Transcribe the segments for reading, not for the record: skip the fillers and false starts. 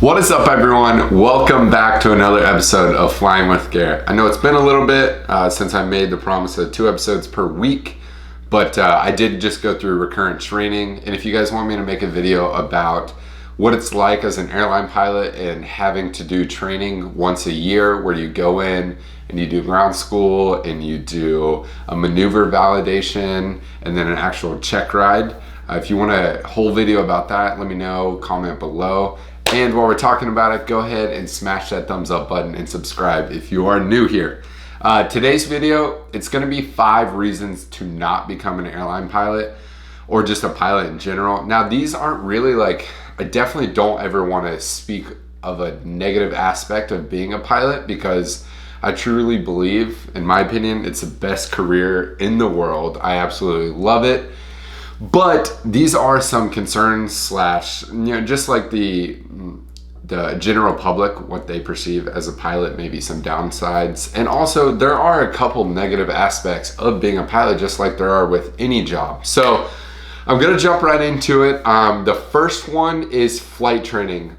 What is up, everyone? Welcome back to another episode of Flying with Garrett. I know it's been a little bit since I made the promise of 2 episodes per week, but I did just go through recurrent training. And if you guys want me to make a video about what it's like as an airline pilot and having to do training once a year where you go in and you do ground school and you do a maneuver validation and then an actual check ride, if you want a whole video about that, let me know, comment below. And while we're talking about it, go ahead and smash that thumbs up button and subscribe if you are new here. Today's video, it's gonna be 5 reasons to not become an airline pilot or just a pilot in general. Now, these aren't really I definitely don't ever wanna speak of a negative aspect of being a pilot because I truly believe, in my opinion, it's the best career in the world. I absolutely love it. But these are some concerns just like the general public, what they perceive as a pilot, maybe some downsides. And also there are a couple negative aspects of being a pilot, just like there are with any job. So I'm gonna jump right into it. The first one is flight training.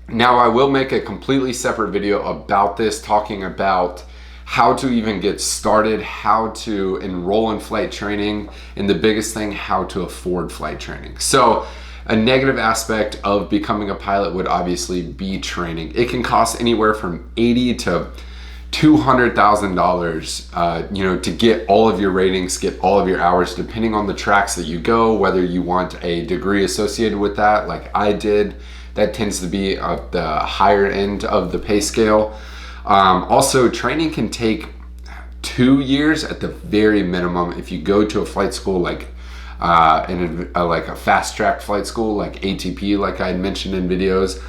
Now, I will make a completely separate video about this, talking about how to even get started, how to enroll in flight training, and the biggest thing, how to afford flight training. So a negative aspect of becoming a pilot would obviously be training. It can cost anywhere from $80,000 to $200,000 to get all of your ratings, get all of your hours, depending on the tracks that you go, whether you want a degree associated with that like I did. That tends to be at the higher end of the pay scale. Also, training can take 2 years at the very minimum if you go to a flight school like a fast track flight school like ATP, like I had mentioned in videos.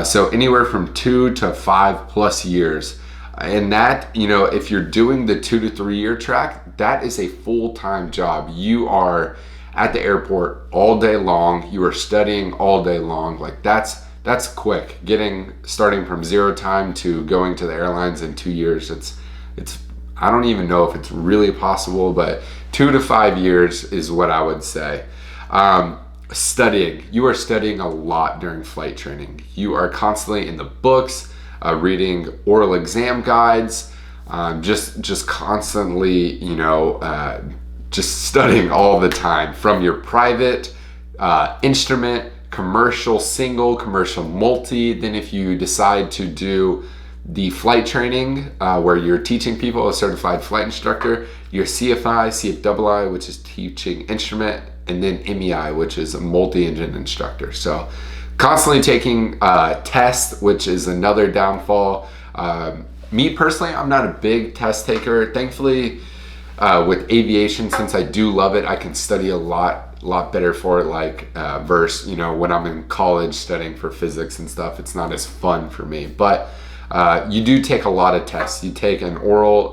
So anywhere from 2 to 5+ years. And that, if you're doing the 2 to 3 year track, that is a full-time job. You are at the airport all day long. You are studying all day long. That's quick. Starting from 0 time to going to the airlines in 2 years. It's I don't even know if it's really possible, but 2 to 5 years is what I would say. Studying. You are studying a lot during flight training. You are constantly in the books, reading oral exam guides, just constantly, just studying all the time, from your private instrument, commercial single, commercial multi. Then if you decide to do the flight training where you're teaching people, a certified flight instructor, your CFI, CFII, which is teaching instrument, and then MEI, which is a multi-engine instructor. So constantly taking tests, which is another downfall. Me personally, I'm not a big test taker. Thankfully, with aviation, since I do love it, I can study a lot better for it, versus when I'm in college studying for physics and stuff. It's not as fun for me. But you do take a lot of tests. You take an oral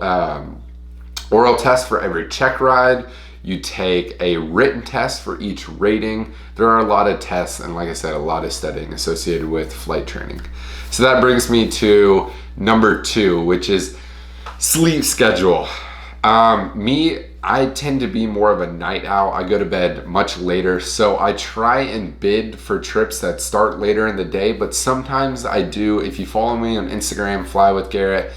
test for every check ride. You take a written test for each rating. There are a lot of tests, and like I said, a lot of studying associated with flight training. So that brings me to number 2, which is sleep schedule. I tend to be more of a night owl. I go to bed much later, so I try and bid for trips that start later in the day, but sometimes I do. If you follow me on Instagram, Fly with Garrett,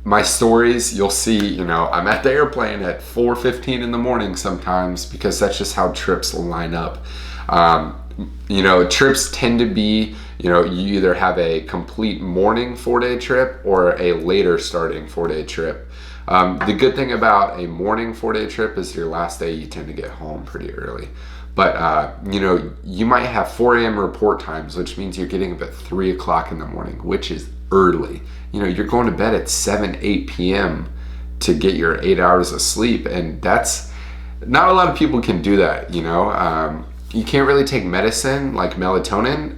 my stories, you'll see, I'm at the airplane at 4:15 in the morning sometimes, because that's just how trips line up. Trips tend to be, you either have a complete morning 4-day trip or a later starting 4-day trip. The good thing about a morning 4-day trip is your last day, you tend to get home pretty early. But, you might have 4 a.m. report times, which means you're getting up at 3 o'clock in the morning, which is early. You're going to bed at 7, 8 p.m. to get your 8 hours of sleep. And that's, not a lot of people can do that, You can't really take medicine like melatonin,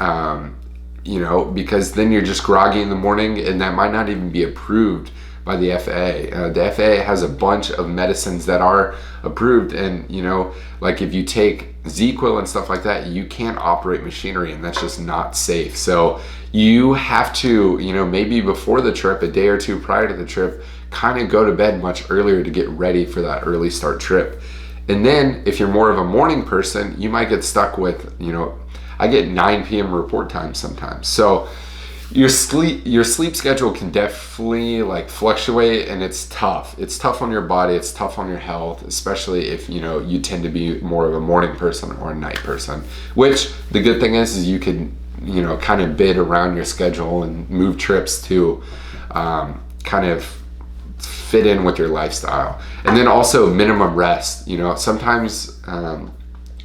because then you're just groggy in the morning, and that might not even be approved by the FAA. The FAA has a bunch of medicines that are approved, and if you take ZQuil and stuff like that, you can't operate machinery, and that's just not safe. So you have to, maybe before the trip, a day or 2 prior to the trip, kind of go to bed much earlier to get ready for that early start trip. And then if you're more of a morning person, you might get stuck with, I get 9 p.m. report time sometimes. So your sleep schedule can definitely like fluctuate, and it's tough on your body, it's tough on your health, especially if you tend to be more of a morning person or a night person. Which the good thing is you can kind of bid around your schedule and move trips to kind of fit in with your lifestyle. And then also minimum rest. Sometimes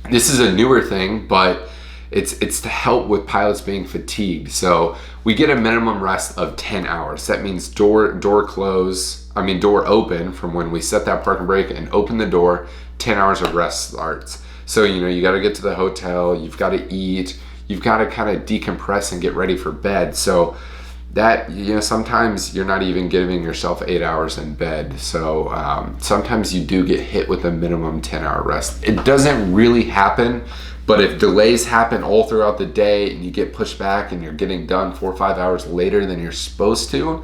this is a newer thing, but it's to help with pilots being fatigued. So we get a minimum rest of 10 hours. That means door open from when we set that parking brake and open the door, 10 hours of rest starts. So you got to get to the hotel, you've got to eat, you've got to kind of decompress and get ready for bed. So that sometimes you're not even giving yourself 8 hours in bed. So sometimes you do get hit with a minimum 10-hour rest. It doesn't really happen, but if delays happen all throughout the day and you get pushed back and you're getting done 4 or 5 hours later than you're supposed to,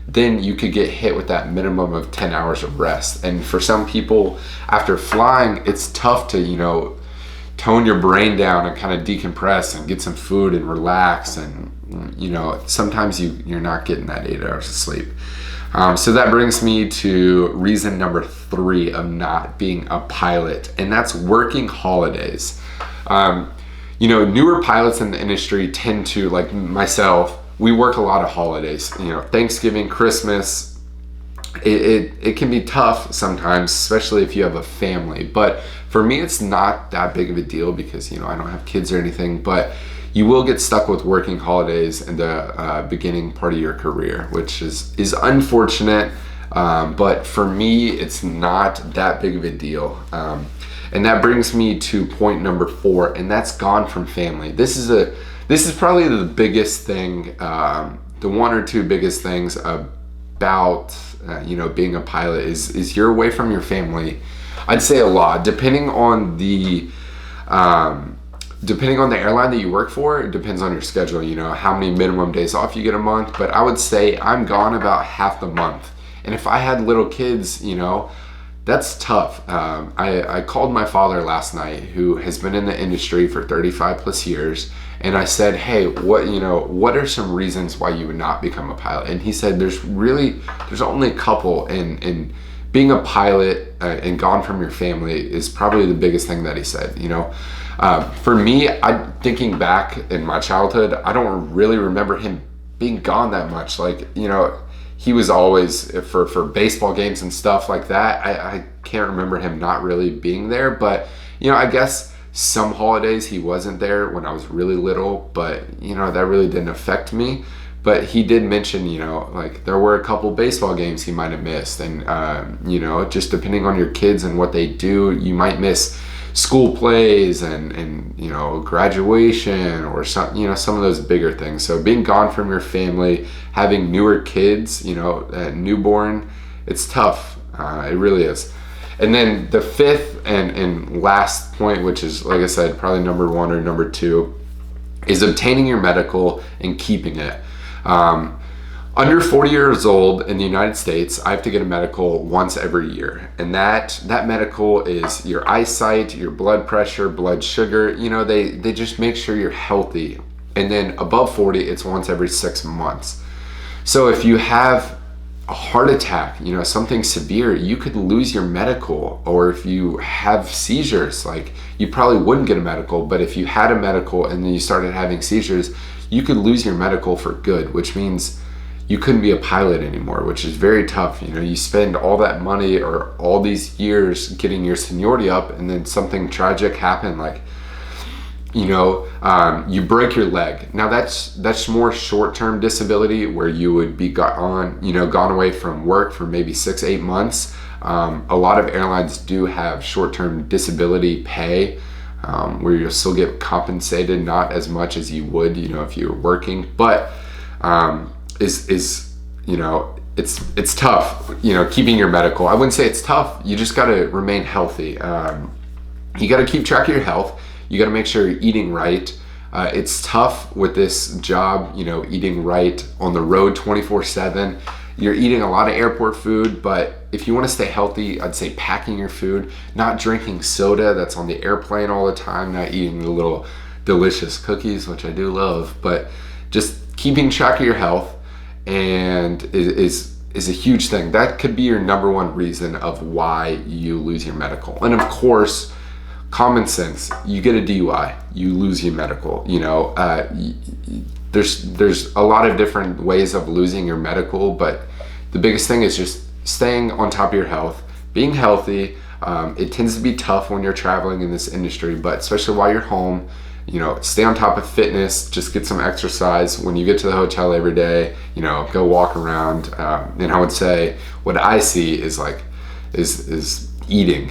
then you could get hit with that minimum of 10 hours of rest. And for some people, after flying, it's tough to tone your brain down and kind of decompress and get some food and relax. And sometimes you're not getting that 8 hours of sleep. So that brings me to reason number 3 of not being a pilot, and that's working holidays. Newer pilots in the industry tend to, like myself, we work a lot of holidays. Thanksgiving, Christmas. It can be tough sometimes, especially if you have a family. But for me, it's not that big of a deal because I don't have kids or anything. But you will get stuck with working holidays in the beginning part of your career, which is unfortunate. But for me, it's not that big of a deal. And that brings me to point number 4, and that's gone from family. This is probably the biggest thing, the one or two biggest things about being a pilot is you're away from your family. I'd say a lot, depending on the airline that you work for. It depends on your schedule, how many minimum days off you get a month. But I would say I'm gone about half the month, and if I had little kids, that's tough. I called my father last night, who has been in the industry for 35 plus years, and I said, hey, what are some reasons why you would not become a pilot? And he said, there's only a couple, and being a pilot and gone from your family is probably the biggest thing that he said. For me, I'm thinking back in my childhood, I don't really remember him being gone that much. He was always for baseball games and stuff like that. I can't remember him not really being there, but I guess some holidays he wasn't there when I was really little, but that really didn't affect me. But he did mention, there were a couple baseball games he might have missed, and just depending on your kids and what they do, you might miss school plays and graduation or some of those bigger things. So being gone from your family, having newer kids, newborn, it's tough. It really is. And then the 5th and last point, which is, like I said, probably number 1 or number 2, is obtaining your medical and keeping it. Under 40 years old in the United States, I have to get a medical once every year. And that medical is your eyesight, your blood pressure, blood sugar. They just make sure you're healthy. And then above 40, it's once every 6 months. So if you have a heart attack, something severe, you could lose your medical. Or if you have seizures, you probably wouldn't get a medical, but if you had a medical and then you started having seizures, you could lose your medical for good, which means you couldn't be a pilot anymore, which is very tough. You spend all that money or all these years getting your seniority up, and then something tragic happened, you break your leg. Now that's more short-term disability, where you would be gone away from work for maybe 6-8 months. A lot of airlines do have short-term disability pay, where you'll still get compensated, not as much as you would, if you were working, but it's tough, keeping your medical. I wouldn't say it's tough. You just got to remain healthy. You got to keep track of your health. You got to make sure you're eating right. It's tough with this job, eating right on the road 24/7. You're eating a lot of airport food, but if you want to stay healthy, I'd say packing your food, not drinking soda that's on the airplane all the time, not eating the little delicious cookies, which I do love, but just keeping track of your health and is a huge thing. That could be your number one reason of why you lose your medical. And of course, common sense, you get a DUI, you lose your medical. You know, there's a lot of different ways of losing your medical, but the biggest thing is just staying on top of your health, being healthy. It tends to be tough when you're traveling in this industry, but especially while you're home, you know, stay on top of fitness, just get some exercise. When you get to the hotel every day, you know, go walk around. And I would say what I see is like, is eating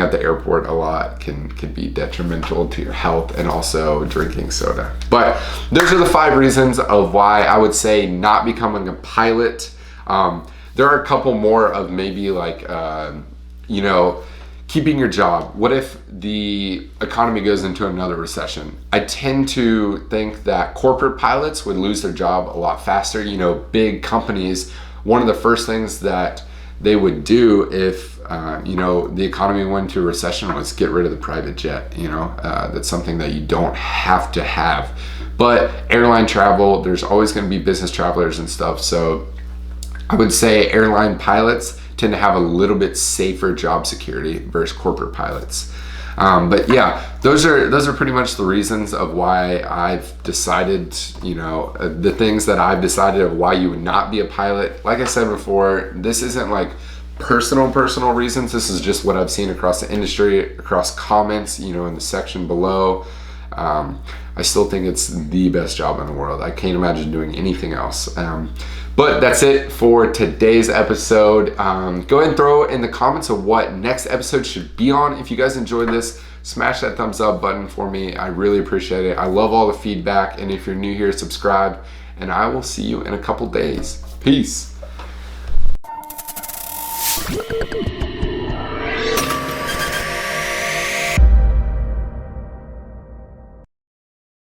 at the airport a lot can be detrimental to your health, and also drinking soda. But those are the 5 reasons of why I would say not becoming a pilot. There are a couple more of maybe like, you know, keeping your job. What if the economy goes into another recession? I tend to think that corporate pilots would lose their job a lot faster. You know, big companies, one of the first things that they would do if, you know, the economy went into a recession was get rid of the private jet. You know, that's something that you don't have to have. But airline travel, there's always going to be business travelers and stuff. So I would say airline pilots tend to have a little bit safer job security versus corporate pilots. But yeah, those are pretty much the reasons of why I've decided, you know, the things that I've decided of why you would not be a pilot. Like I said before, this isn't like personal reasons. This is just what I've seen across the industry, across comments, you know, in the section below. I still think it's the best job in the world. I can't imagine doing anything else. But that's it for today's episode. Go ahead and throw in the comments of what next episode should be on. If you guys enjoyed this, smash that thumbs up button for me. I really appreciate it. I love all the feedback. And if you're new here, subscribe. And I will see you in a couple days. Peace.